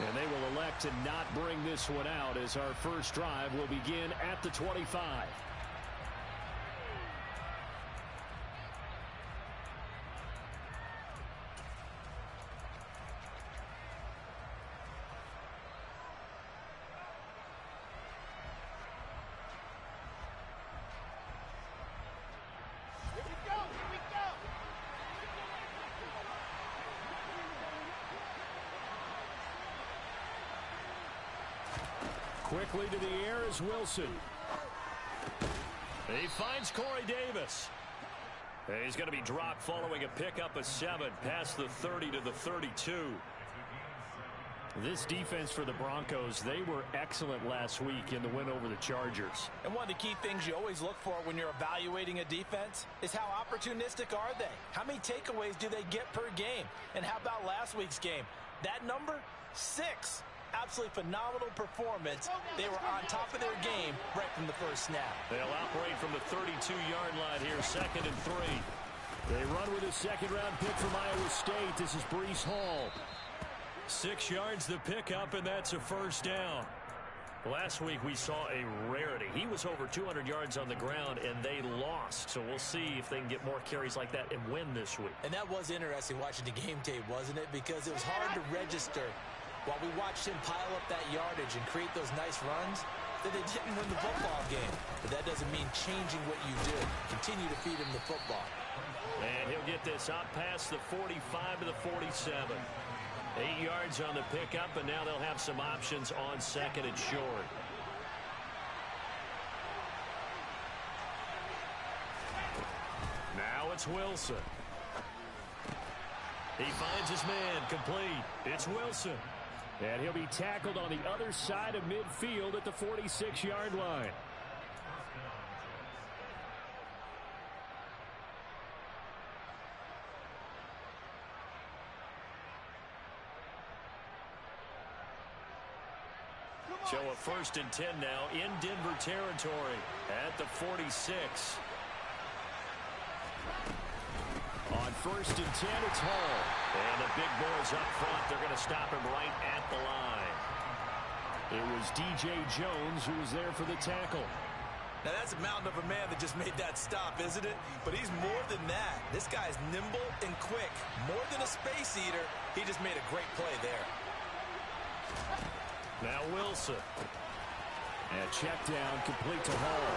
And they will elect to not bring this one out as our first drive will begin at the 25. Quickly to the air is Wilson. He finds Corey Davis. He's going to be dropped following a pickup of 7 past the 30 to the 32. This defense for the Broncos, they were excellent last week in the win over the Chargers. And one of the key things you always look for when you're evaluating a defense is how opportunistic are they? How many takeaways do they get per game? And how about last week's game? That number, 6. Absolutely phenomenal performance. They were on top of their game right from the first snap. They'll operate from the 32-yard line here, 2nd and 3. They run with a second-round pick from Iowa State. This is Breece Hall. 6 yards the pickup, and that's a first down. Last week we saw a rarity. He was over 200 yards on the ground, and they lost. So we'll see if they can get more carries like that and win this week. And that was interesting watching the game tape, wasn't it? Because it was hard to register while we watched him pile up that yardage and create those nice runs, that they didn't win the football game. But that doesn't mean changing what you do. Continue to feed him the football. And he'll get this up past the 45 to the 47. 8 yards on the pickup, and now they'll have some options on 2nd and short. Now it's Wilson. He finds his man, complete. It's Wilson. And he'll be tackled on the other side of midfield at the 46-yard line. So a 1st and 10 now in Denver territory at the 46. On 1st and 10, it's Hall. And the big boys up front, they're going to stop him right at the line. It was D.J. Jones who was there for the tackle. Now that's a mountain of a man that just made that stop, isn't it? But he's more than that. This guy's nimble and quick. More than a space eater, he just made a great play there. Now Wilson. And check down complete to Hall.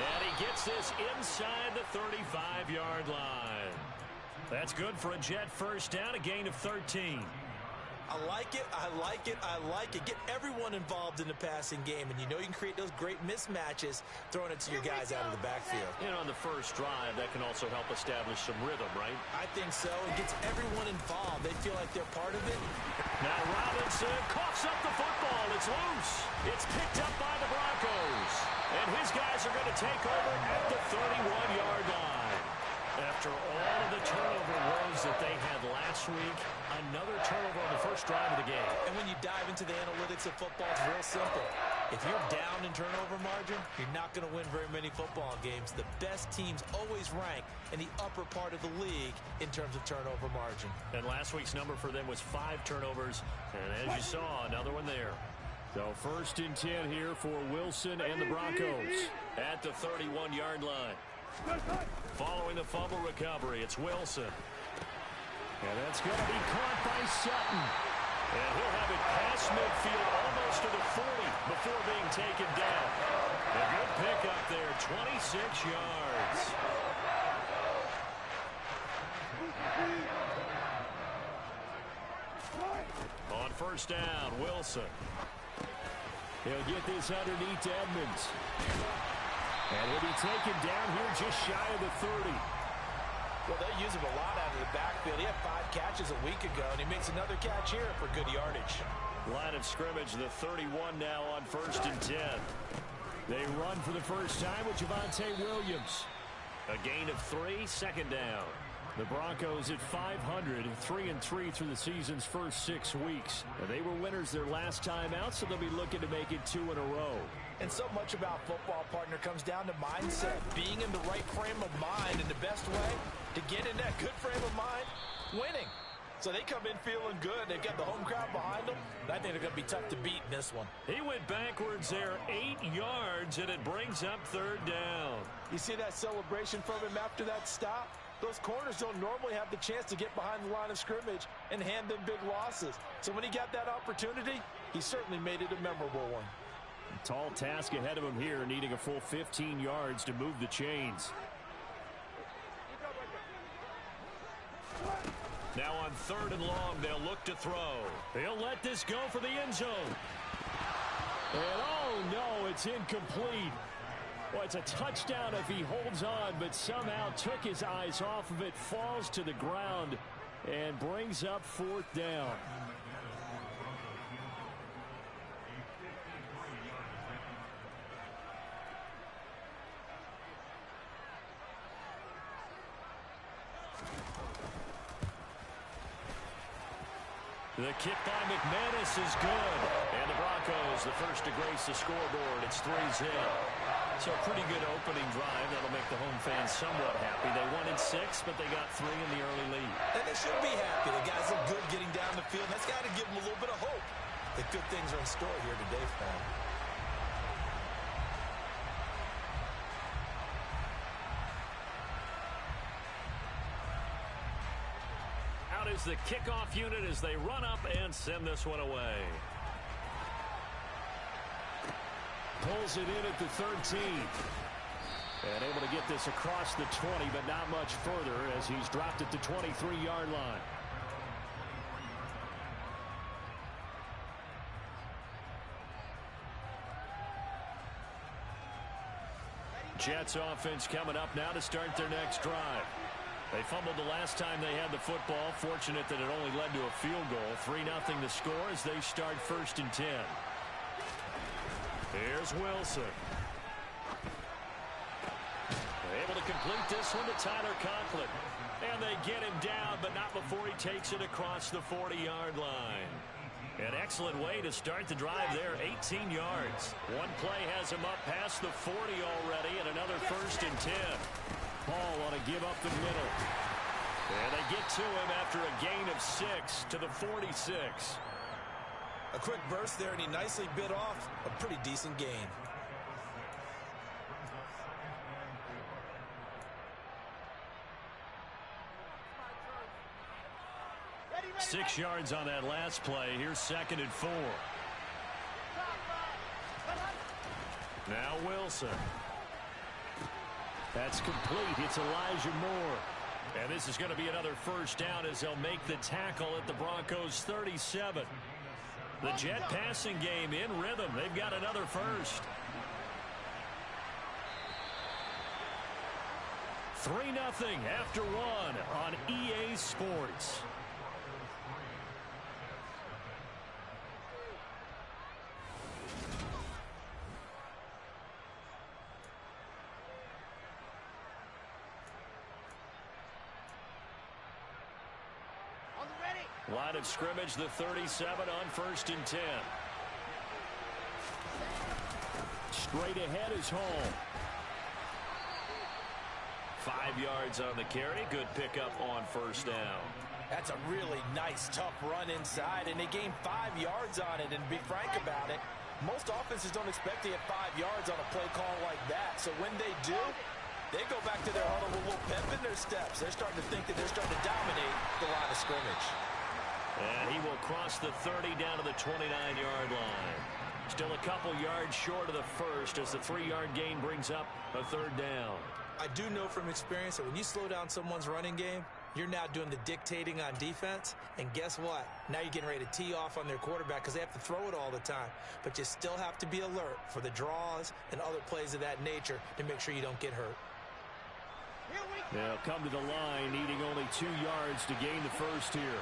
And he gets this inside the 35-yard line. That's good for a Jet first down, a gain of 13. I like it, I like it, I like it. Get everyone involved in the passing game, and you know you can create those great mismatches throwing it to your guys out of the backfield. And on the first drive, that can also help establish some rhythm, right? I think so. It gets everyone involved. They feel like they're part of it. Now Robinson coughs up the football. It's loose. It's picked up by the Broncos. And his guys are going to take over at the 31-yard line. After all of the turnover woes that they had last week, another turnover on the first drive of the game. And when you dive into the analytics of football, it's real simple. If you're down in turnover margin, you're not going to win very many football games. The best teams always rank in the upper part of the league in terms of turnover margin. And last week's number for them was 5 turnovers. And as you saw, another one there. So 1st and 10 here for Wilson and the Broncos at the 31-yard line. Following the fumble recovery, it's Wilson. And that's going to be caught by Sutton. And he'll have it past midfield almost to the 40 before being taken down. A good pickup there, 26 yards. On 1st down, Wilson. He'll get this underneath to Edmonds. And he'll be taken down here just shy of the 30. Well, they use him a lot out of the backfield. He had 5 catches a week ago, and he makes another catch here for good yardage. Line of scrimmage, the 31 now on 1st and 10. They run for the first time with Javonte Williams. A gain of 3, 2nd down. The Broncos at 500, 3-3 through the season's first 6 weeks. And they were winners their last time out, so they'll be looking to make it 2 in a row. And so much about football, partner, comes down to mindset. Being in the right frame of mind, and the best way to get in that good frame of mind, winning. So they come in feeling good. They've got the home crowd behind them. I think they're going to be tough to beat in this one. He went backwards there 8 yards, and it brings up third down. You see that celebration from him after that stop? Those corners don't normally have the chance to get behind the line of scrimmage and hand them big losses. So when he got that opportunity, he certainly made it a memorable one. A tall task ahead of him here, needing a full 15 yards to move the chains. Now on 3rd and long, they'll look to throw. They'll let this go for the end zone. And oh no, it's incomplete. Well, it's a touchdown if he holds on, but somehow took his eyes off of it, falls to the ground, and brings up 4th down. The kick by Maddens is good. And the Broncos, the first to grace the scoreboard. It's 3-0. So a pretty good opening drive. That'll make the home fans somewhat happy. They won in 6, but they got 3 in the early lead. And they should be happy. The guys look good getting down the field. That's got to give them a little bit of hope that good things are in store here today for them. Out is the kickoff unit as they run up and send this one away. Pulls it in at the 13. And able to get this across the 20, but not much further as he's dropped at the 23-yard line. Jets offense coming up now to start their next drive. They fumbled the last time they had the football. Fortunate that it only led to a field goal. 3-0 the score as they start 1st and 10. Here's Wilson. Able to complete this one to Tyler Conklin. And they get him down, but not before he takes it across the 40-yard line. An excellent way to start the drive there, 18 yards. One play has him up past the 40 already, and another 1st and 10. Ball on a give up the middle. And they get to him after a gain of 6 to the 46. A quick burst there, and he nicely bit off a pretty decent gain. Ready, 6 yards on that last play. Here's 2nd and 4. Now Wilson. That's complete. It's Elijah Moore. And this is going to be another 1st down as they'll make the tackle at the Broncos 37. The Jet passing game in rhythm. They've got another 1st. 3-0 after 1 on EA Sports. Line of scrimmage, the 37 on 1st and 10. Straight ahead is Hall. 5 yards on the carry. Good pickup on 1st down. That's a really nice, tough run inside, and they gained 5 yards on it. And to be frank about it, most offenses don't expect to get 5 yards on a play call like that. So when they do, they go back to their huddle with a little pep in their steps. They're starting to think that they're starting to dominate the line of scrimmage. And he will cross the 30 down to the 29-yard line. Still a couple yards short of the 1st as the 3-yard gain brings up a 3rd down. I do know from experience that when you slow down someone's running game, you're now doing the dictating on defense. And guess what? Now you're getting ready to tee off on their quarterback because they have to throw it all the time. But you still have to be alert for the draws and other plays of that nature to make sure you don't get hurt. They'll come to the line, needing only 2 yards to gain the 1st here.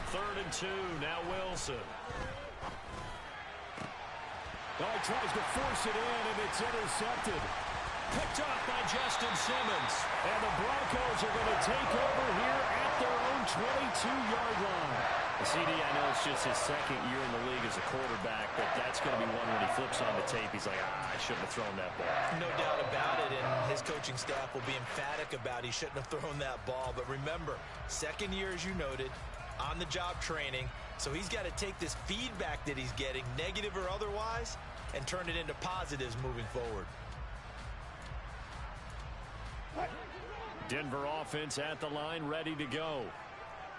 3rd and 2, now Wilson. Oh, he tries to force it in, and it's intercepted. Picked off by Justin Simmons. And the Broncos are going to take over here at their own 22-yard line. CD, I know it's just his second year in the league as a quarterback, but that's going to be one when he flips on the tape. He's like, I shouldn't have thrown that ball. No doubt about it, and his coaching staff will be emphatic about he shouldn't have thrown that ball. But remember, second year, as you noted, on-the-job training, so he's got to take this feedback that he's getting, negative or otherwise, and turn it into positives moving forward. Denver offense at the line, ready to go.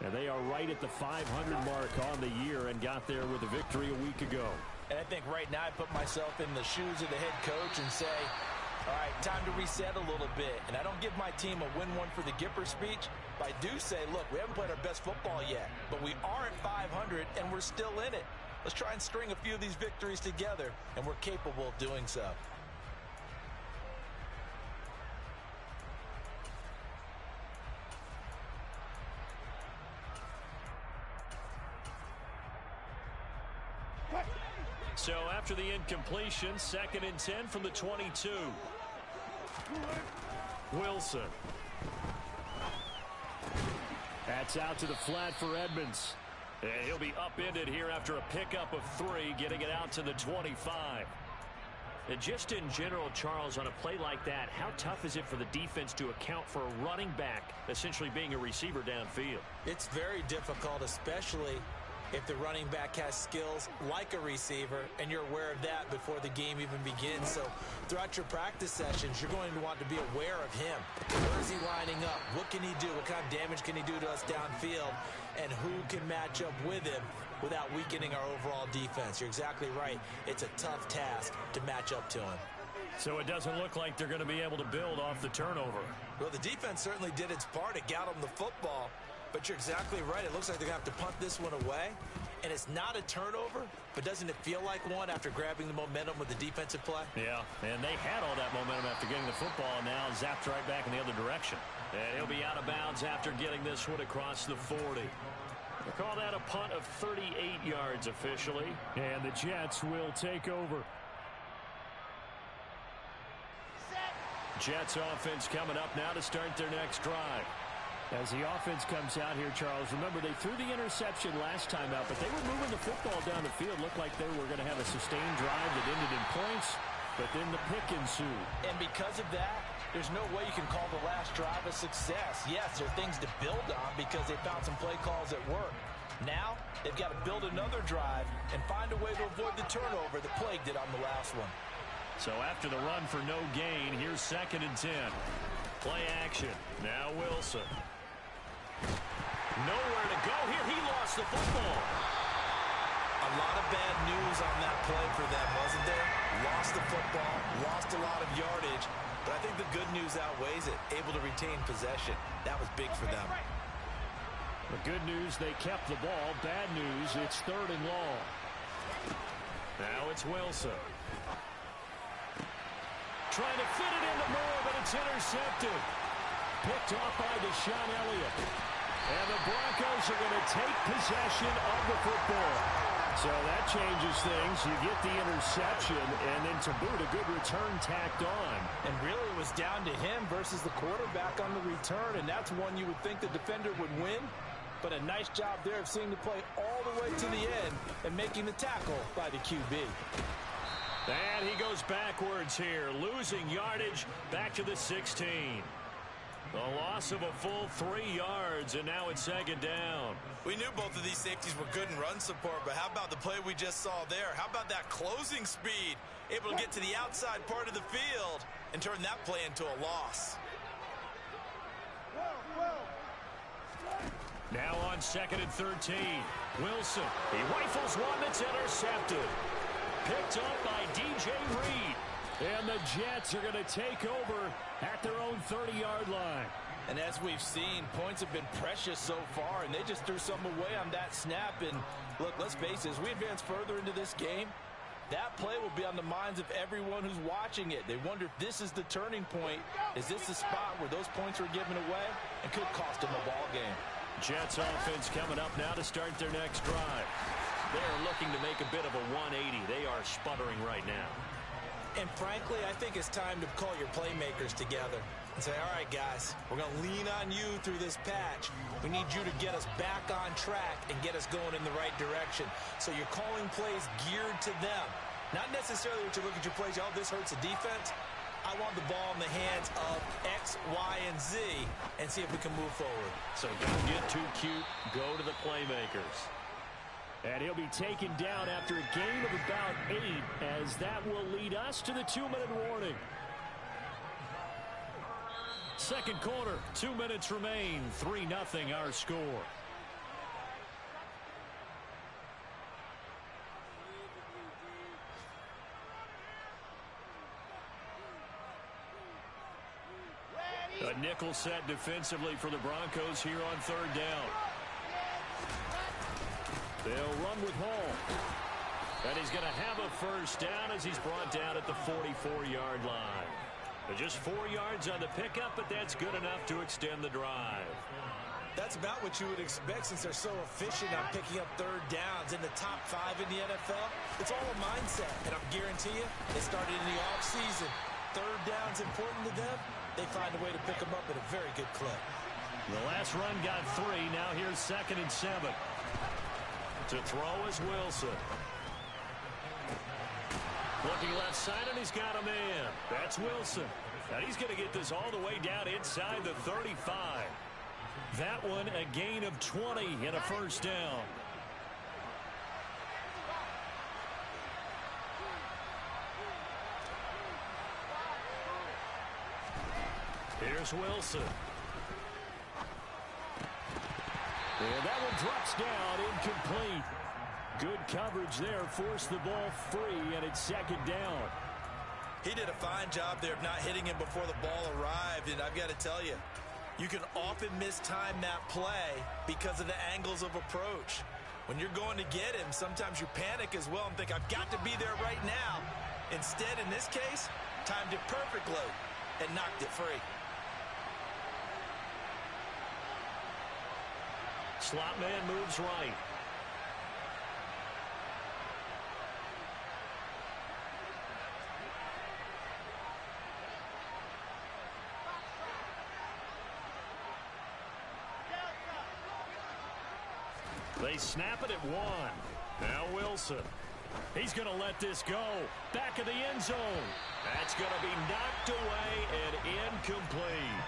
And they are right at the 500 mark on the year and got there with a victory a week ago. And I think right now I put myself in the shoes of the head coach and say, all right, time to reset a little bit. And I don't give my team a win one for the Gipper speech, but I do say, look, we haven't played our best football yet, but we are at 500 and we're still in it. Let's try and string a few of these victories together, and we're capable of doing so. So after the incompletion, 2nd and 10 from the 22. Wilson. That's out to the flat for Edmonds. And he'll be upended here after a pickup of 3, getting it out to the 25. And just in general, Charles, on a play like that, how tough is it for the defense to account for a running back essentially being a receiver downfield? It's very difficult, especially if the running back has skills like a receiver, and you're aware of that before the game even begins. So throughout your practice sessions, you're going to want to be aware of him. Where is he lining up? What can he do? What kind of damage can he do to us downfield? And who can match up with him without weakening our overall defense? You're exactly right. It's a tough task to match up to him. So it doesn't look like they're going to be able to build off the turnover. Well, the defense certainly did its part. It got them the football. But you're exactly right. It looks like they're going to have to punt this one away. And it's not a turnover, but doesn't it feel like one after grabbing the momentum with the defensive play? Yeah, and they had all that momentum after getting the football, and now zapped right back in the other direction. And he'll be out of bounds after getting this one across the 40. They call that a punt of 38 yards officially, and the Jets will take over. Jets offense coming up now to start their next drive. As the offense comes out here, Charles, remember they threw the interception last time out, but they were moving the football down the field. Looked like they were going to have a sustained drive that ended in points, but then the pick ensued. And because of that, there's no way you can call the last drive a success. Yes, there are things to build on because they found some play calls at work. Now, they've got to build another drive and find a way to avoid the turnover that plagued it on the last one. So after the run for no gain, here's 2nd and 10. Play action. Now Wilson. Nowhere to go here. He lost the football. A lot of bad news on that play for them, wasn't there? Lost the football, lost a lot of yardage, but I think the good news outweighs it. Able to retain possession. That was big for them. The good news, they kept the ball. Bad news, it's 3rd and long. Now it's Wilson. Trying to fit it into Moore, but it's intercepted. Picked off by Deshaun Elliott. And the Broncos are going to take possession of the football. So that changes things. You get the interception, and then to boot, a good return tacked on. And really, it was down to him versus the quarterback on the return, and that's one you would think the defender would win. But a nice job there of seeing the play all the way to the end and making the tackle by the QB. And he goes backwards here, losing yardage back to the 16. A loss of a full 3 yards, and now it's 2nd down. We knew both of these safeties were good in run support, but how about the play we just saw there? How about that closing speed? Able to get to the outside part of the field and turn that play into a loss. Now on 2nd and 13. Wilson, he rifles one that's intercepted. Picked up by DJ Reed. And the Jets are going to take over at their own 30-yard line. And as we've seen, points have been precious so far, and they just threw some away on that snap. And look, let's face it, as we advance further into this game, that play will be on the minds of everyone who's watching it. They wonder if this is the turning point. Is this the spot where those points were given away and could cost them a ball game? Jets offense coming up now to start their next drive. They're looking to make a bit of a 180. They are sputtering right now. And frankly, I think it's time to call your playmakers together. and say, all right, guys, we're going to lean on you through this patch. We need you to get us back on track and get us going in the right direction. So you're calling plays geared to them. Not necessarily that you look at your plays, oh, this hurts the defense. I want the ball in the hands of X, Y, and Z and see if we can move forward. So don't get too cute. Go to the playmakers. And he'll be taken down after a gain of about 8, as that will lead us to the 2-minute warning. Second quarter, 2 minutes remain. 3-0 our score. A nickel set defensively for the Broncos here on third down. They'll run with Hall. And he's going to have a first down as he's brought down at the 44-yard line. Just 4 yards on the pickup, but that's good enough to extend the drive. That's about what you would expect since they're so efficient on picking up third downs in the top 5 in the NFL. It's all a mindset, and I guarantee you, they started in the offseason. Third down's important to them. They find a way to pick them up at a very good clip. The last run got 3. Now here's 2nd and 7. To throw is Wilson. Looking left side, and he's got a man. That's Wilson. And he's going to get this all the way down inside the 35. That one a gain of 20 and a first down. Here's Wilson. And that one drops down, incomplete. Good coverage there, forced the ball free, and it's 2nd down. He did a fine job there of not hitting him before the ball arrived, and I've got to tell you, you can often mistime that play because of the angles of approach. When you're going to get him, sometimes you panic as well and think, I've got to be there right now. Instead, in this case, timed it perfectly and knocked it free. Slot man moves right. They snap it at 1. Now Wilson. He's going to let this go. Back of the end zone. That's going to be knocked away and incomplete.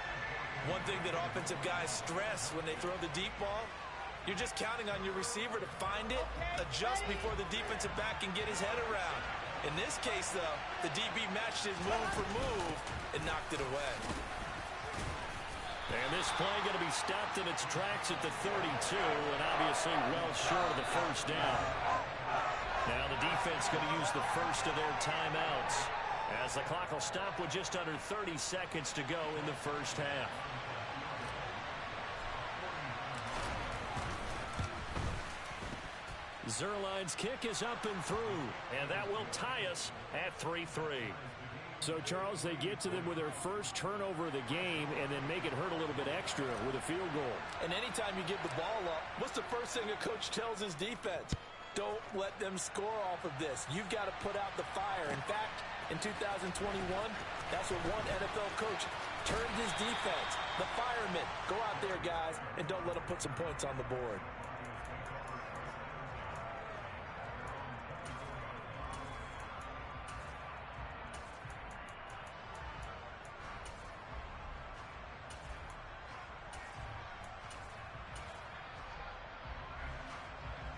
One thing that offensive guys stress when they throw the deep ball, you're just counting on your receiver to find it, adjust before the defensive back can get his head around. In this case, though, the DB matched his move for move and knocked it away. And this play going to be stopped in its tracks at the 32, and obviously well short of the first down. Now the defense going to use the first of their timeouts, as the clock will stop with just under 30 seconds to go in the first half. Zerline's kick is up and through, and that will tie us at 3-3. So, Charles, they get to them with their first turnover of the game and then make it hurt a little bit extra with a field goal. And anytime you give the ball up, what's the first thing a coach tells his defense? Don't let them score off of this. You've got to put out the fire. In fact, in 2021, that's what one NFL coach turned his defense. The firemen. Go out there, guys, and don't let them put some points on the board.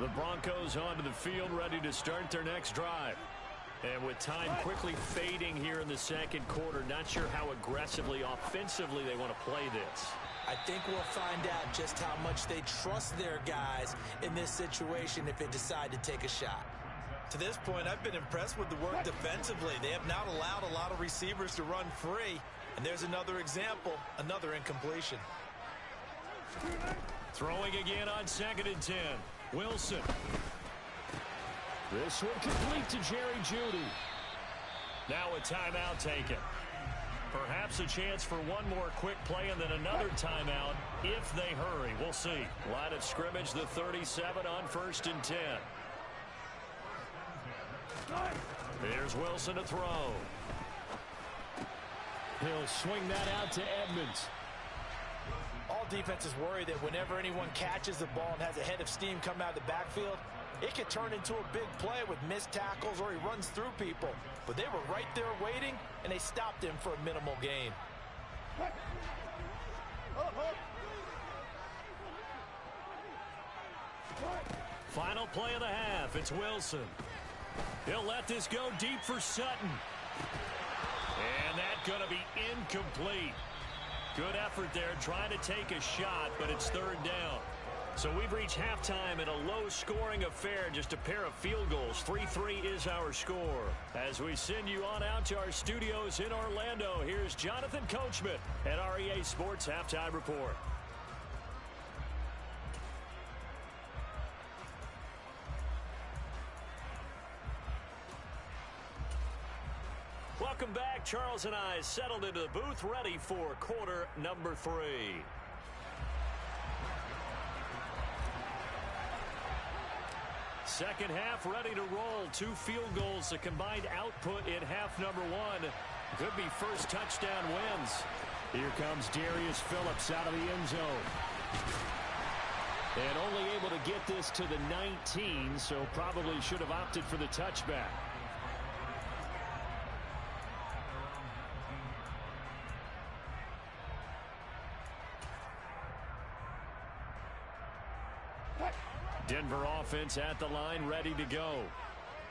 The Broncos onto the field, ready to start their next drive. And with time quickly fading here in the second quarter, not sure how aggressively, offensively they want to play this. I think we'll find out just how much they trust their guys in this situation if they decide to take a shot. To this point, I've been impressed with the work defensively. They have not allowed a lot of receivers to run free. And there's another example, another incompletion. Throwing again on 2nd and 10. Wilson. This one complete to Jerry Jeudy. Now a timeout taken. Perhaps a chance for one more quick play and then another timeout if they hurry. We'll see. Line of scrimmage, the 37 on 1st and 10. Here's Wilson to throw. He'll swing that out to Edmonds. All defenses worry that whenever anyone catches the ball and has a head of steam come out of the backfield, it could turn into a big play with missed tackles or he runs through people. But they were right there waiting, and they stopped him for a minimal gain. Final play of the half. It's Wilson. He'll let this go deep for Sutton. And that's going to be incomplete. Good effort there trying to take a shot, but it's third down. So we've reached halftime in a low-scoring affair, just a pair of field goals. 3-3 is our score. As we send you on out to our studios in Orlando, here's Jonathan Coachman at REA Sports Halftime Report. Welcome back. Charles and I settled into the booth, ready for quarter number 3. Second half ready to roll. 2 field goals, the combined output in half number 1. Could be first touchdown wins. Here comes Darius Phillips out of the end zone. And only able to get this to the 19, so probably should have opted for the touchback. Denver offense at the line, ready to go.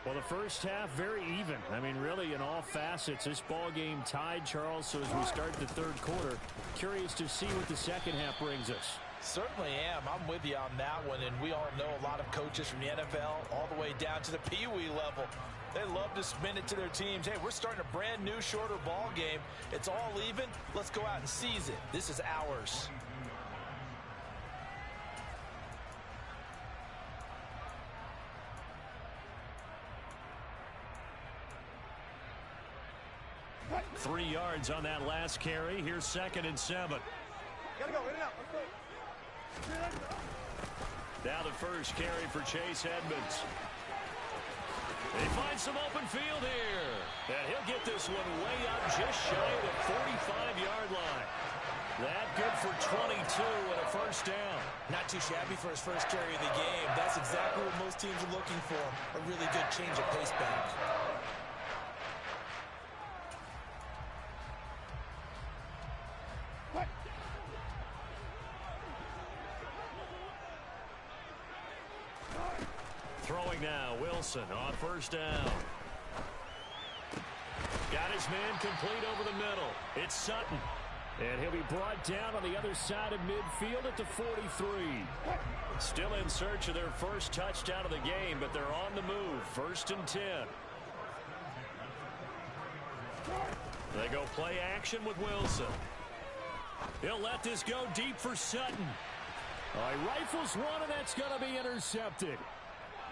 Well, the first half, very even. I mean, really, in all facets, this ball game tied, Charles. So as we start the third quarter, curious to see what the second half brings us. Certainly am. I'm with you on that one. And we all know a lot of coaches from the NFL all the way down to the Pee Wee level. They love to spin it to their teams. Hey, we're starting a brand new, shorter ball game. It's all even. Let's go out and seize it. This is ours. Three yards on that last carry. Here's 2nd and 7. Gotta go, in and out. Let's go. Now the first carry for Chase Edmonds. They find some open field here. And he'll get this one way up just shy of the 45-yard line. That good for 22 and a first down. Not too shabby for his first carry of the game. That's exactly what most teams are looking for. A really good change of pace back. Throwing now, Wilson on first down. Got his man complete over the middle. It's Sutton. And he'll be brought down on the other side of midfield at the 43. Still in search of their first touchdown of the game, but they're on the move. 1st and 10. They go play action with Wilson. He'll let this go deep for Sutton. He rifles one, and that's going to be intercepted.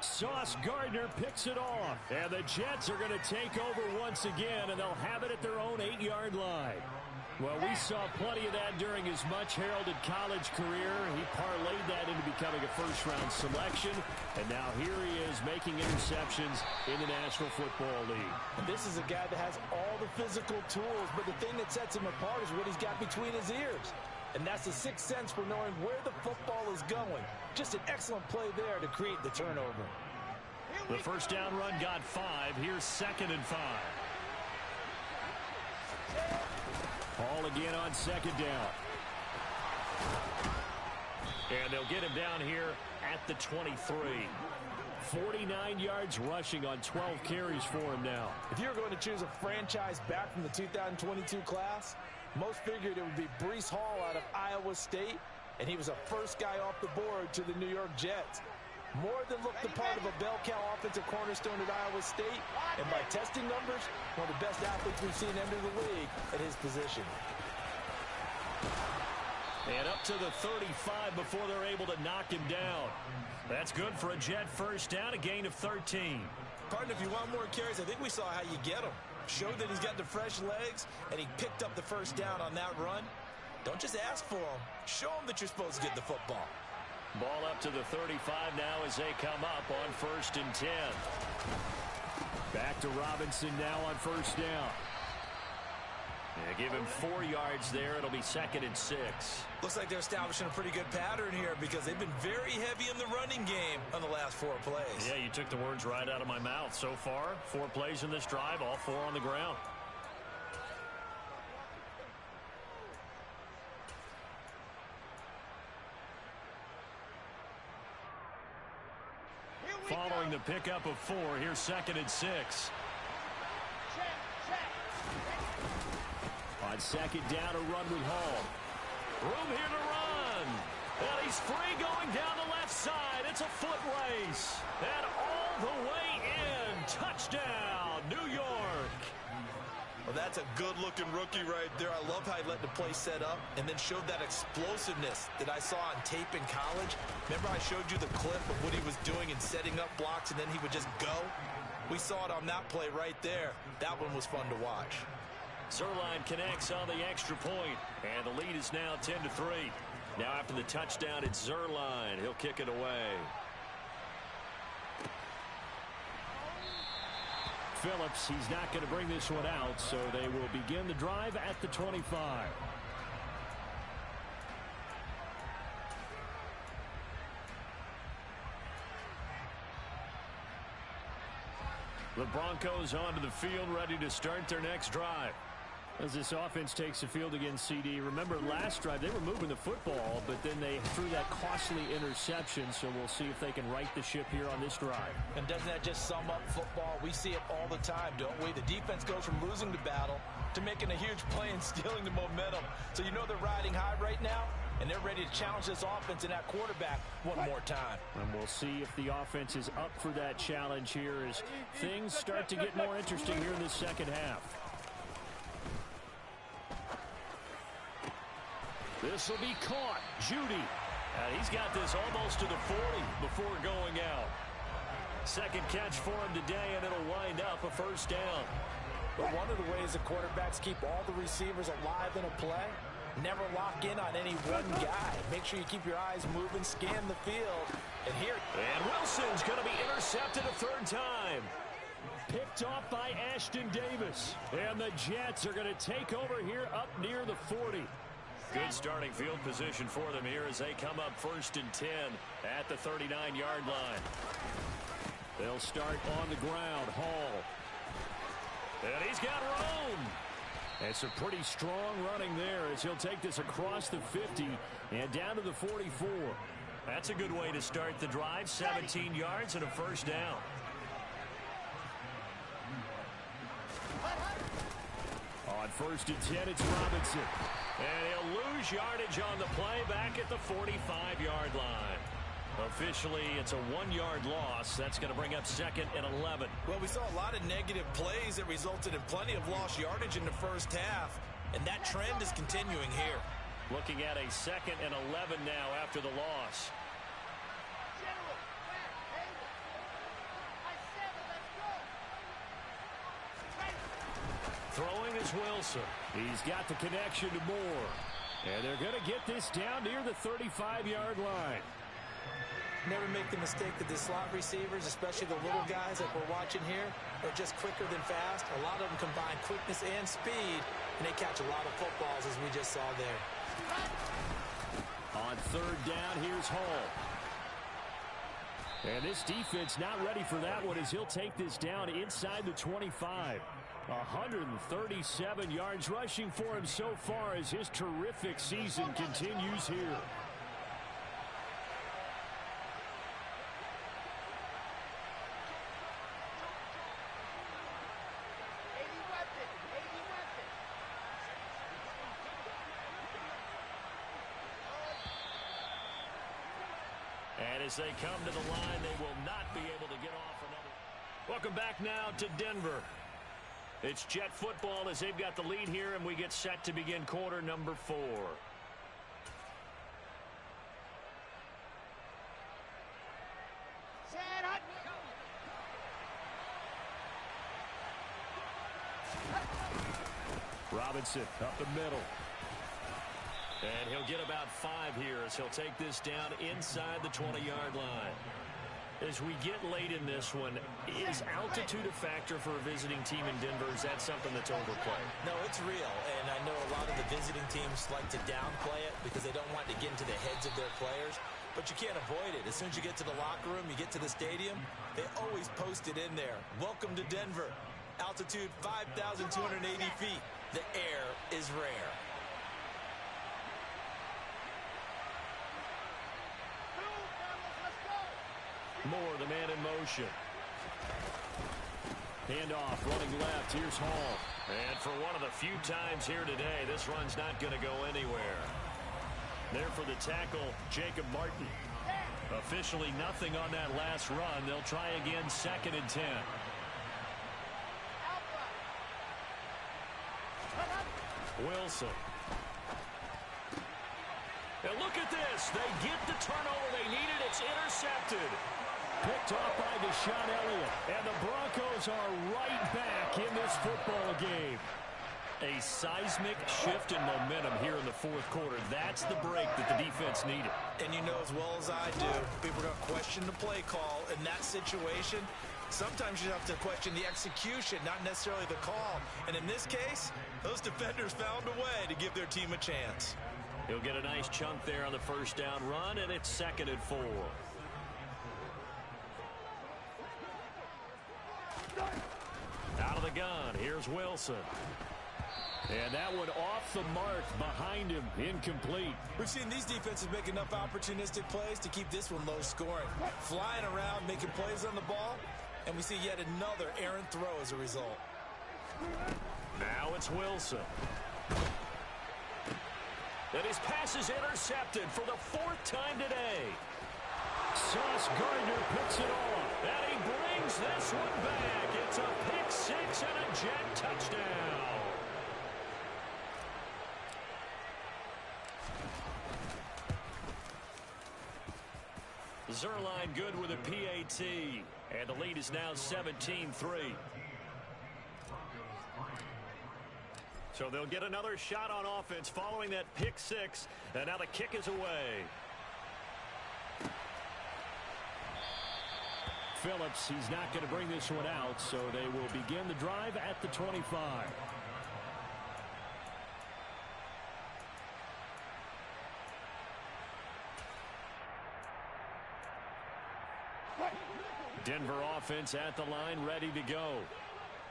Sauce Gardner picks it off. And the Jets are going to take over once again, and they'll have it at their own 8-yard line. Well, we saw plenty of that during his much-heralded college career. He parlayed that into becoming a first-round selection. And now here he is making interceptions in the National Football League. And this is a guy that has all the physical tools, but the thing that sets him apart is what he's got between his ears. And that's the sixth sense for knowing where the football is going. Just an excellent play there to create the turnover. The first down run got 5. Here's 2nd and 5. Hall again on 2nd down. And they'll get him down here at the 23. 49 yards rushing on 12 carries for him now. If you were going to choose a franchise back from the 2022 class, most figured it would be Breece Hall out of Iowa State, and he was the first guy off the board to the New York Jets. More than looked the part of a bell cow offensive cornerstone at Iowa State, and by testing numbers, one of the best athletes we've seen enter the league at his position. And up to the 35 before they're able to knock him down. That's good for a Jet first down, a gain of 13. Partner, if you want more carries, I think we saw how you get them. Showed that he's got the fresh legs, and he picked up the first down on that run. Don't just ask for them. Show them that you're supposed to get the football. Ball up to the 35 now as they come up on 1st and 10. Back to Robinson now on first down. Yeah, give him 4 yards there. It'll be 2nd and 6. Looks like they're establishing a pretty good pattern here because they've been very heavy in the running game on the last 4 plays. Yeah, you took the words right out of my mouth. So far, 4 plays in this drive, all 4 on the ground. Following the pickup of 4, here's 2nd and 6. On 2nd down, a run with Hall. Room here to run. And he's free going down the left side. It's a foot race. And all the way in. Touchdown, New York. Well, that's a good-looking rookie right there. I love how he let the play set up and then showed that explosiveness that I saw on tape in college. Remember I showed you the clip of what he was doing and setting up blocks, and then he would just go? We saw it on that play right there. That one was fun to watch. Zerline connects on the extra point, and the lead is now 10-3. Now after the touchdown, it's Zerline. He'll kick it away. Phillips, he's not going to bring this one out, so they will begin the drive at the 25. The Broncos onto the field, ready to start their next drive. As this offense takes the field against CD, remember last drive they were moving the football, but then they threw that costly interception, so we'll see if they can right the ship here on this drive. And doesn't that just sum up football? We see it all the time, don't we? The defense goes from losing the battle to making a huge play and stealing the momentum. So you know they're riding high right now, and they're ready to challenge this offense and that quarterback one more time. And we'll see if the offense is up for that challenge here as things start to get more interesting here in the second half. This will be caught. Judy. And he's got this almost to the 40 before going out. Second catch for him today, and it'll wind up a first down. But one of the ways the quarterbacks keep all the receivers alive in a play, never lock in on any one guy. Make sure you keep your eyes moving, scan the field, and here. And Wilson's going to be intercepted a 3rd time. Picked off by Ashton Davis. And the Jets are going to take over here up near the 40. Good starting field position for them here as they come up 1st and 10 at the 39-yard line. They'll start on the ground. Hall. And he's got room. It's a pretty strong running there as he'll take this across the 50 and down to the 44. That's a good way to start the drive. 17 yards and a first down. On 1st and 10, it's Robinson. And he'll lose yardage on the play back at the 45-yard line. Officially, it's a 1-yard loss. That's going to bring up 2nd and 11. Well, we saw a lot of negative plays that resulted in plenty of lost yardage in the first half, and that trend is continuing here. Looking at a 2nd and 11 now after the loss. Throwing is Wilson. He's got the connection to Moore. And they're going to get this down near the 35-yard line. Never make the mistake that the slot receivers, especially the little guys like we're watching here, are just quicker than fast. A lot of them combine quickness and speed, and they catch a lot of footballs, as we just saw there. On 3rd down, here's Hall. And this defense not ready for that one as he'll take this down inside the 25. 137 yards rushing for him so far as his terrific season continues here. And as they come to the line, they will not be able to get off another. Welcome back now to Denver. It's Jet football as they've got the lead here, and we get set to begin quarter number 4. Robinson up the middle. And he'll get about 5 here as he'll take this down inside the 20-yard line. As we get late in this one, is altitude a factor for a visiting team in Denver? Is that something that's overplayed? No, it's real, and I know a lot of the visiting teams like to downplay it because they don't want to get into the heads of their players, but you can't avoid it. As soon as you get to the locker room, you get to the stadium, they always post it in there. Welcome to Denver. Altitude 5,280 feet. The air is rare. Moore, the man in motion. Handoff, running left. Here's Hall. And for one of the few times here today, this run's not going to go anywhere. There for the tackle, Jacob Martin. Officially nothing on that last run. They'll try again, 2nd and 10. Wilson. And look at this. They get the turnover they needed. It's intercepted. Picked off by Deshaun Elliott. And the Broncos are right back in this football game. A seismic shift in momentum here in the fourth quarter. That's the break that the defense needed. And you know as well as I do, people are going to question the play call in that situation. Sometimes you have to question the execution, not necessarily the call. And in this case, those defenders found a way to give their team a chance. He'll get a nice chunk there on the first down run, and it's 2nd and 4. Out of the gun, here's Wilson. And that one off the mark behind him, incomplete. We've seen these defenses make enough opportunistic plays to keep this one low scoring. Flying around, making plays on the ball, and we see yet another errant throw as a result. Now it's Wilson. And his pass is intercepted for the 4th time today. Sauce Gardner picks it off. And he brings this one back. It's a pick 6 and a Jet touchdown. Zerline good with a PAT. And the lead is now 17-3. So they'll get another shot on offense following that pick 6. And now the kick is away. Phillips, he's not going to bring this one out, so they will begin the drive at the 25. Denver offense at the line, ready to go.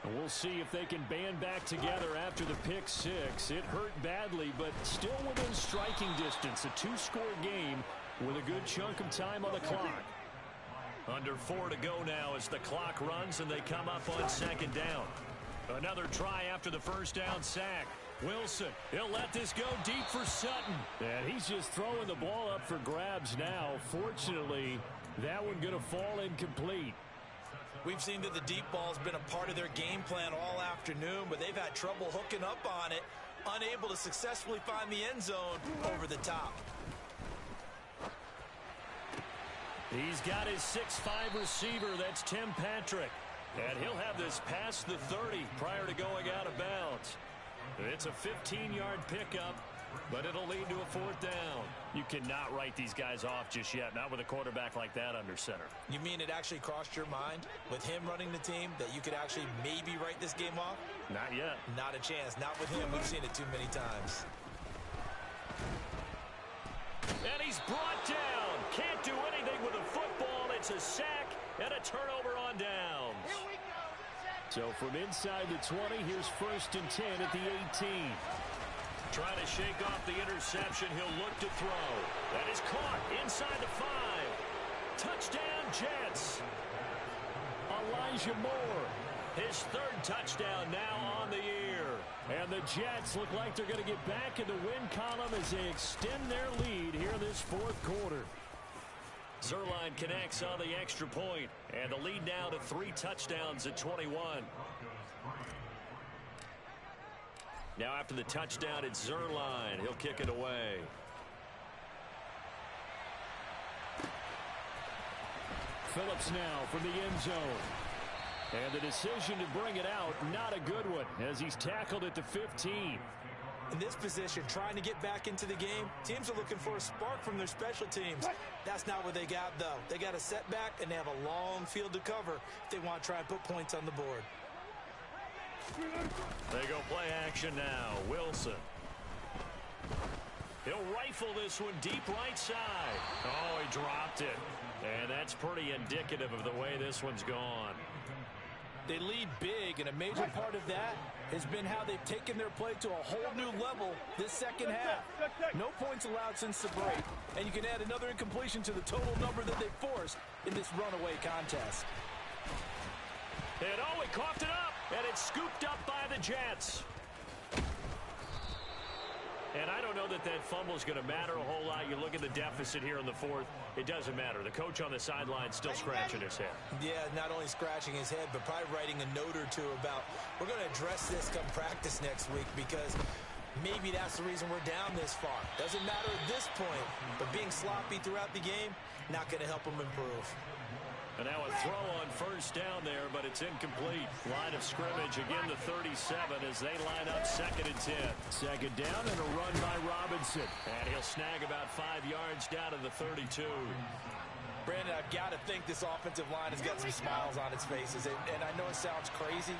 And we'll see if they can band back together after the pick 6. It hurt badly, but still within striking distance. A 2-score game with a good chunk of time on the clock. Under 4 to go now as the clock runs and they come up on 2nd down. Another try after the first down sack. Wilson, he'll let this go deep for Sutton. And he's just throwing the ball up for grabs now. Fortunately, that one going to fall incomplete. We've seen that the deep ball's been a part of their game plan all afternoon, but they've had trouble hooking up on it, unable to successfully find the end zone over the top. He's got his 6'5" receiver, that's Tim Patrick. And he'll have this past the 30 prior to going out of bounds. It's a 15-yard pickup, but it'll lead to a 4th down. You cannot write these guys off just yet, not with a quarterback like that under center. You mean it actually crossed your mind with him running the team that you could actually maybe write this game off? Not yet. Not a chance. Not with him. We've seen it too many times. And he's brought down. Can't do anything with a football. It's a sack and a turnover on downs. Here we go. So from inside the 20, here's 1st and 10 at the 18. Trying to shake off the interception. He'll look to throw. That is caught inside the 5. Touchdown, Jets. Elijah Moore. His 3rd touchdown now on the year. And the Jets look like they're going to get back in the win column as they extend their lead here in this 4th quarter. Zerline connects on the extra point, and the lead now to 3 touchdowns at 21. Now after the touchdown, it's Zerline. He'll kick it away. Phillips now from the end zone. And the decision to bring it out, not a good one, as he's tackled at the 15. In this position, trying to get back into the game, teams are looking for a spark from their special teams. That's not what they got, though. They got a setback, and they have a long field to cover if they want to try and put points on the board. They go play action now. Wilson. He'll rifle this one deep right side. Oh, he dropped it. And that's pretty indicative of the way this one's gone. They lead big, and a major part of that has been how they've taken their play to a whole new level this second half. No points allowed since the break, and you can add another incompletion to the total number that they forced in this runaway contest. And oh, he coughed it up, and it's scooped up by the Jets. And I don't know that fumble is going to matter a whole lot. You look at the deficit here in the fourth, it doesn't matter. The coach on the sideline still scratching his head. Yeah, not only scratching his head, but probably writing a note or two about, we're going to address this come practice next week, because maybe that's the reason we're down this far. Doesn't matter at this point, but being sloppy throughout the game, not going to help them improve. And now a throw on first down there, but it's incomplete. Line of scrimmage, again to 37 as they line up 2nd and 10. Second down and a run by Robinson. And he'll snag about 5 yards down to the 32. Brandon, I've got to think this offensive line has got some smiles on its faces. And I know it sounds crazy,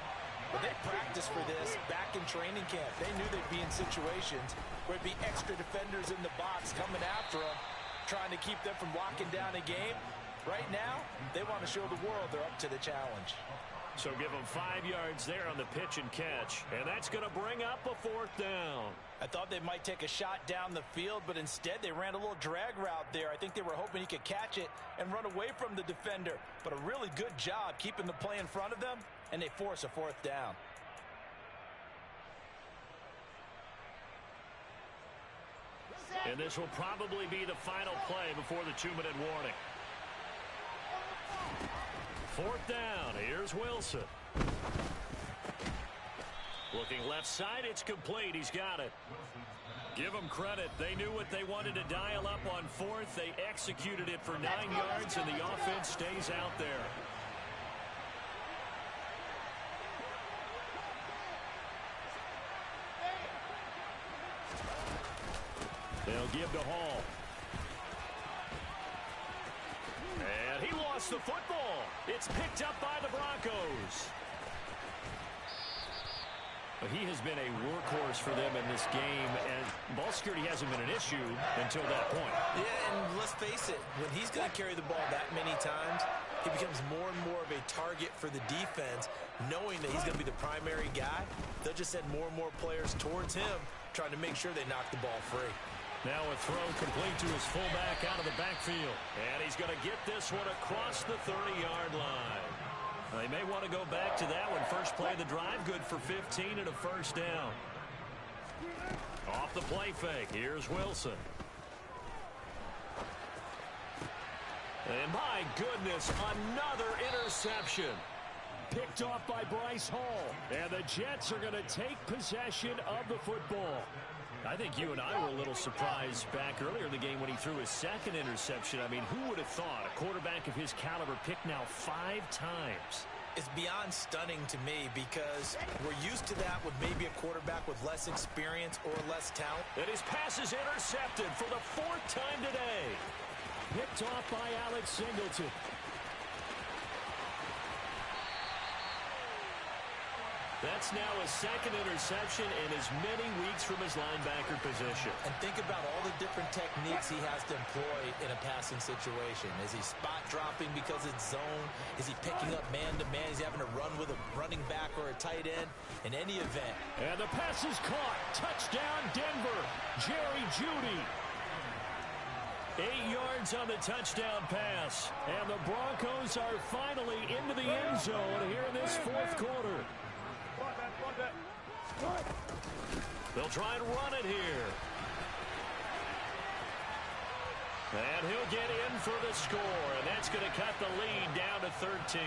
but they practiced for this back in training camp. They knew they'd be in situations where it'd be extra defenders in the box coming after them, trying to keep them from locking down a game. Right now, they want to show the world they're up to the challenge. So give them 5 yards there on the pitch and catch. And that's going to bring up a 4th down. I thought they might take a shot down the field, but instead they ran a little drag route there. I think they were hoping he could catch it and run away from the defender. But a really good job keeping the play in front of them, and they force a 4th down. And this will probably be the final play before the 2-minute warning. 4th down. Here's Wilson. Looking left side. It's complete. He's got it. Give them credit. They knew what they wanted to dial up on 4th. They executed it for 9 yards, and the offense stays out there. They'll give to Hall. And he lost the football. It's picked up by the Broncos. He has been a workhorse for them in this game, and ball security hasn't been an issue until that point. Yeah, and let's face it, when he's going to carry the ball that many times, he becomes more and more of a target for the defense, knowing that he's going to be the primary guy. They'll just send more and more players towards him, trying to make sure they knock the ball free. Now a throw complete to his fullback out of the backfield. And he's going to get this one across the 30-yard line. They may want to go back to that one. First play of the drive, good for 15 and a 1st down. Off the play fake, here's Wilson. And my goodness, another interception. Picked off by Bryce Hall. And the Jets are going to take possession of the football. I think you and I were a little surprised back earlier in the game when he threw his 2nd interception. I mean, who would have thought a quarterback of his caliber picked now 5 times? It's beyond stunning to me because we're used to that with maybe a quarterback with less experience or less talent. And his pass is intercepted for the 4th time today. Picked off by Alex Singleton. That's now a 2nd interception in as many weeks from his linebacker position. And think about all the different techniques he has to employ in a passing situation. Is he spot dropping because it's zone? Is he picking up man-to-man? Is he having to run with a running back or a tight end? In any event. And the pass is caught. Touchdown, Denver. Jerry Jeudy. 8 yards on the touchdown pass. And the Broncos are finally into the end zone here in this 4th quarter. They'll try and run it here. And he'll get in for the score, and that's going to cut the lead down to 13.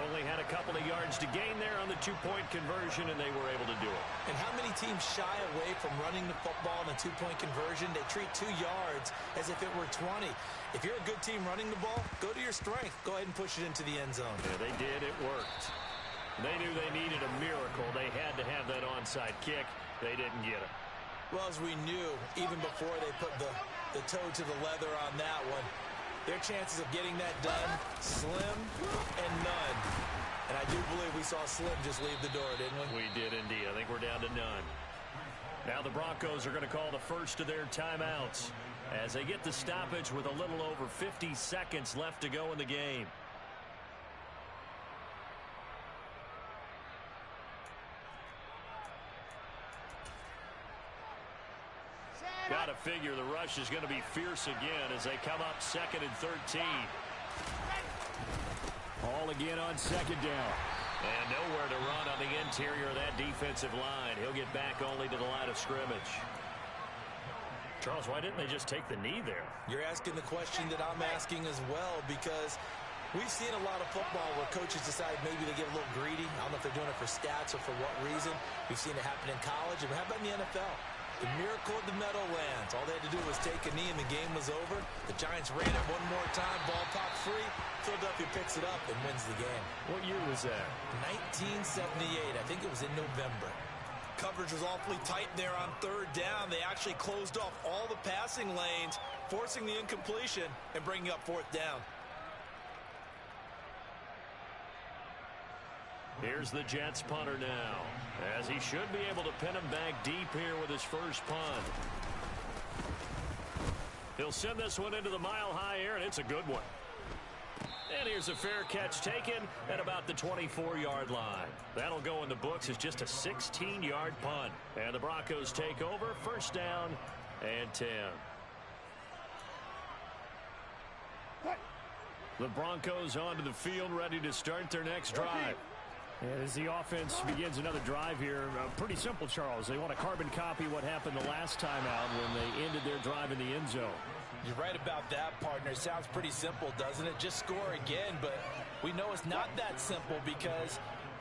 Only had a couple of yards to gain there on the 2-point conversion, and they were able to do it. And how many teams shy away from running the football in a 2-point conversion? They treat 2 yards as if it were 20. If you're a good team running the ball, go to your strength. Go ahead and push it into the end zone. Yeah, they did. It worked. They knew they needed a miracle. They had to have that onside kick. They didn't get it. Well, as we knew, even before they put the toe to the leather on that one, their chances of getting that done, slim and none. And I do believe we saw Slim just leave the door, didn't we? We did indeed. I think we're down to none. Now the Broncos are going to call the first of their timeouts as they get the stoppage with a little over 50 seconds left to go in the game. Got to figure the rush is going to be fierce again as they come up 2nd and 13. All again on 2nd down. And nowhere to run on the interior of that defensive line. He'll get back only to the line of scrimmage. Charles, why didn't they just take the knee there? You're asking the question that I'm asking as well, because we've seen a lot of football where coaches decide maybe they get a little greedy. I don't know if they're doing it for stats or for what reason. We've seen it happen in college. And how about in the NFL? The miracle of the Meadowlands. All they had to do was take a knee and the game was over. The Giants ran it one more time. Ball popped free. Philadelphia picks it up and wins the game. What year was that? 1978. I think it was in November. Coverage was awfully tight there on 3rd down. They actually closed off all the passing lanes, forcing the incompletion and bringing up 4th down. Here's the Jets punter now, as he should be able to pin him back deep here with his first punt. He'll send this one into the mile-high air, and it's a good one. And here's a fair catch taken at about the 24-yard line. That'll go in the books as just a 16-yard punt. And the Broncos take over, 1st down and 10. The Broncos onto the field, ready to start their next drive. And as the offense begins another drive here, pretty simple, Charles. They want to carbon copy what happened the last time out when they ended their drive in the end zone. You're right about that, partner. Sounds pretty simple, doesn't it? Just score again, but we know it's not that simple because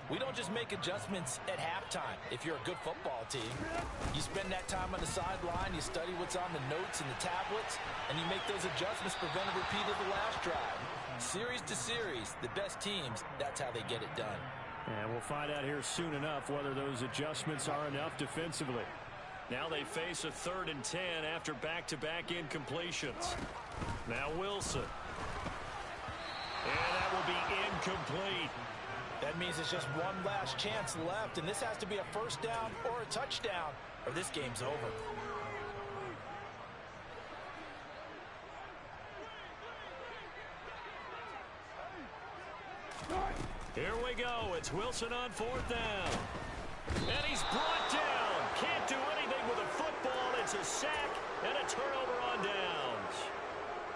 we don't just make adjustments at halftime. If you're a good football team, you spend that time on the sideline, you study what's on the notes and the tablets, and you make those adjustments, prevent a repeat of the last drive. Series to series, the best teams, that's how they get it done. And we'll find out here soon enough whether those adjustments are enough defensively. Now they face a 3rd and 10 after back-to-back incompletions. Now Wilson. And that will be incomplete. That means it's just one last chance left, and this has to be a 1st down or a touchdown, or this game's over. Here we go. It's Wilson on 4th down. And he's brought down. Can't do anything with a football. It's a sack and a turnover on downs.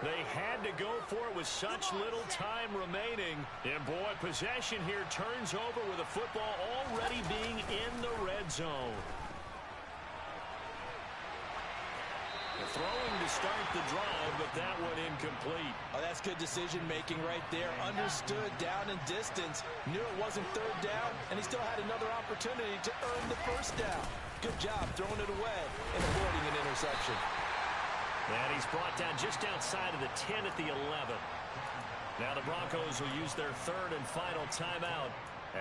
They had to go for it with such little time remaining. And, boy, possession here turns over with a football already being in the red zone. Throwing to start the drive, but that one incomplete. Oh, that's good decision-making right there. Understood down and distance. Knew it wasn't 3rd down, and he still had another opportunity to earn the 1st down. Good job throwing it away and avoiding an interception. And he's brought down just outside of the 10 at the 11. Now the Broncos will use their 3rd and final timeout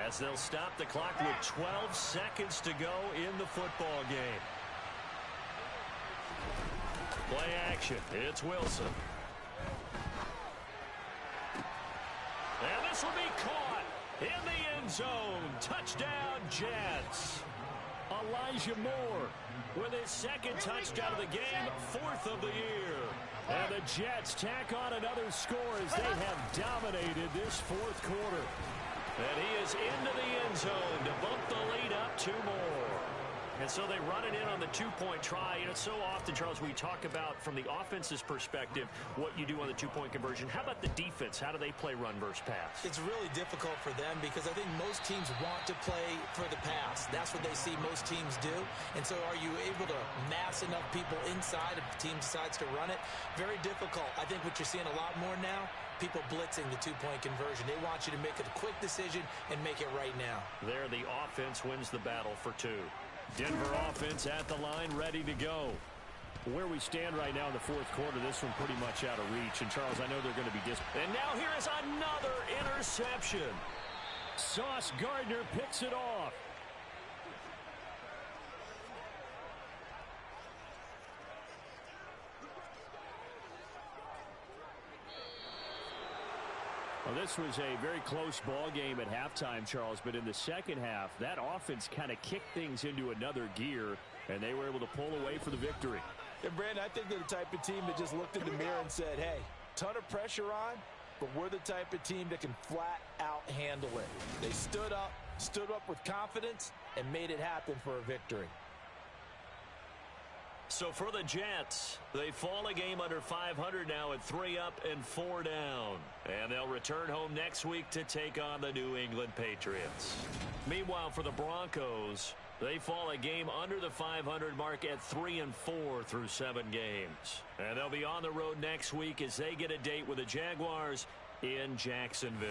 as they'll stop the clock with 12 seconds to go in the football game. Play action. It's Wilson. And this will be caught in the end zone. Touchdown, Jets. Elijah Moore with his 2nd touchdown of the game, 4th of the year. And the Jets tack on another score as they have dominated this 4th quarter. And he is into the end zone to bump the lead up 2 more. And so they run it in on the 2-point try. You know, so often, Charles, we talk about from the offense's perspective what you do on the 2-point conversion. How about the defense? How do they play run versus pass? It's really difficult for them because I think most teams want to play for the pass. That's what they see most teams do. And so are you able to mass enough people inside if the team decides to run it? Very difficult. I think what you're seeing a lot more now, people blitzing the 2-point conversion. They want you to make a quick decision and make it right now. There, the offense wins the battle for 2. Denver offense at the line, ready to go. Where we stand right now in the 4th quarter, this one pretty much out of reach. And, Charles, I know they're going to be And now here is another interception. Sauce Gardner picks it off. this was a very close ball game at halftime, Charles, but in the second half, that offense kind of kicked things into another gear, and they were able to pull away for the victory. And Brandon, I think they're the type of team that just looked in the mirror and said, hey, ton of pressure on, but we're the type of team that can flat out handle it. They stood up with confidence, and made it happen for a victory. So for the Jets, they fall a game under 500 now at 3 up and 4 down. And they'll return home next week to take on the New England Patriots. Meanwhile, for the Broncos, they fall a game under the 500 mark at 3 and 4 through 7 games. And they'll be on the road next week as they get a date with the Jaguars in Jacksonville.